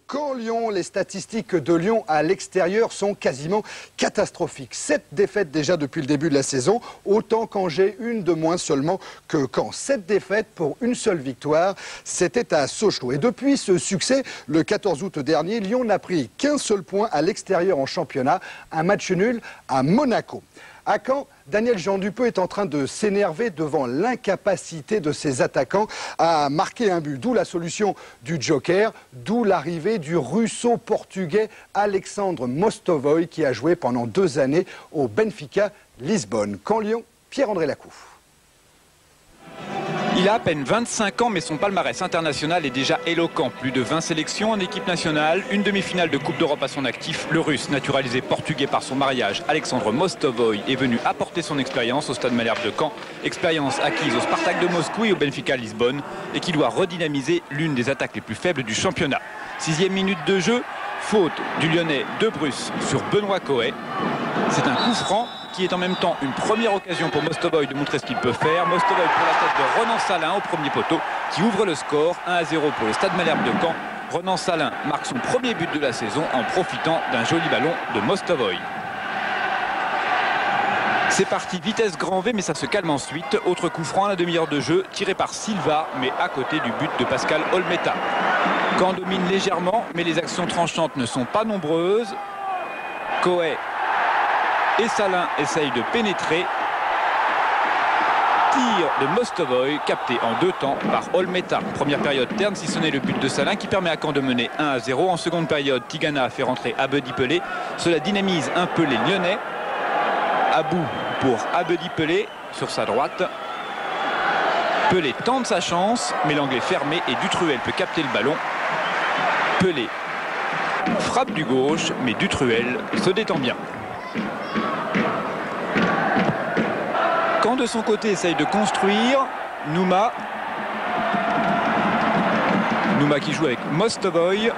Quand Lyon, les statistiques de Lyon à l'extérieur sont quasiment catastrophiques. 7 défaites déjà depuis le début de la saison, autant qu'Angers, une de moins seulement que Caen. 7 défaites pour une seule victoire, c'était à Sochaux. Et depuis ce succès, le 14 août dernier, Lyon n'a pris qu'un seul point à l'extérieur en championnat, un match nul à Monaco. À Caen, Daniel Jean Dupeux est en train de s'énerver devant l'incapacité de ses attaquants à marquer un but. D'où la solution du Joker, d'où l'arrivée du russo-portugais Alexandre Mostovoy qui a joué pendant 2 années au Benfica Lisbonne. Caen Lyon, Pierre-André Lacrouf. Il a à peine 25 ans, mais son palmarès international est déjà éloquent. Plus de 20 sélections en équipe nationale, une demi-finale de Coupe d'Europe à son actif. Le Russe, naturalisé portugais par son mariage, Alexandre Mostovoy, est venu apporter son expérience au Stade Malherbe de Caen. Expérience acquise au Spartak de Moscou et au Benfica Lisbonne et qui doit redynamiser l'une des attaques les plus faibles du championnat. 6e minute de jeu, faute du Lyonnais De Bruce sur Benoît Coët. C'est un coup franc qui est en même temps une première occasion pour Mostovoy de montrer ce qu'il peut faire. Mostovoy pour la tête de Renan Salin au premier poteau qui ouvre le score 1-0 pour le Stade Malherbe de Caen. Renan Salin marque son premier but de la saison en profitant d'un joli ballon de Mostovoy. C'est parti, vitesse grand V, mais ça se calme ensuite. Autre coup franc à la demi-heure de jeu, tiré par Silva, mais à côté du but de Pascal Olmeta. Caen domine légèrement, mais les actions tranchantes ne sont pas nombreuses. Coët et Salin essayent de pénétrer. Tir de Mostovoy capté en 2 temps par Olmeta. Première période terne, si ce n'est le but de Salin qui permet à Caen de mener 1-0. En seconde période, Tigana a fait rentrer Abedi Pelé. Cela dynamise un peu les Lyonnais. Abou pour Abedi Pelé sur sa droite. Pelé tente sa chance, mais l'angle est fermé et Dutruel peut capter le ballon. Pelé frappe du gauche, mais Dutruel se détend bien. Caen de son côté essaye de construire. Nouma qui joue avec Mostovoy.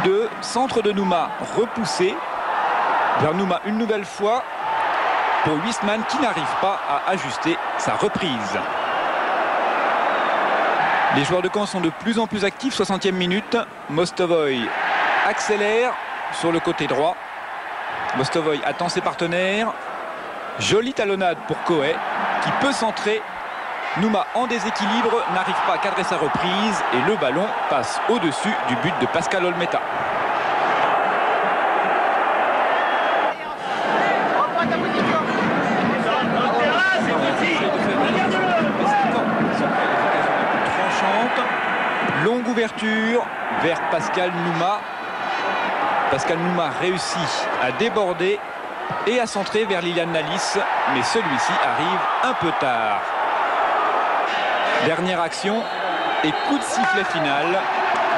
1-2, centre de Nouma repoussé vers Nouma une nouvelle fois pour Huisman qui n'arrive pas à ajuster sa reprise. Les joueurs de Caen sont de plus en plus actifs. 60e minute, Mostovoy accélère sur le côté droit. Mostovoy attend ses partenaires. Jolie talonnade pour Coët qui peut centrer. Nouma en déséquilibre, n'arrive pas à cadrer sa reprise et le ballon passe au-dessus du but de Pascal Olmeta. Longue ouverture vers Pascal Nouma. Pascal Nouma réussit à déborder et à centrer vers Lilian Nalis, mais celui-ci arrive un peu tard. Dernière action et coup de sifflet final.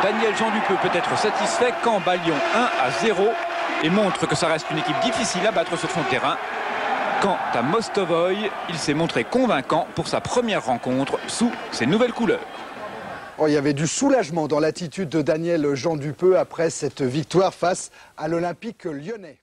Daniel Jean Dupeux peut être satisfait quand bat Lyon 1-0 et montre que ça reste une équipe difficile à battre sur son terrain. Quant à Mostovoy, il s'est montré convaincant pour sa première rencontre sous ses nouvelles couleurs. Oh, il y avait du soulagement dans l'attitude de Daniel Jean Dupeux après cette victoire face à l'Olympique lyonnais.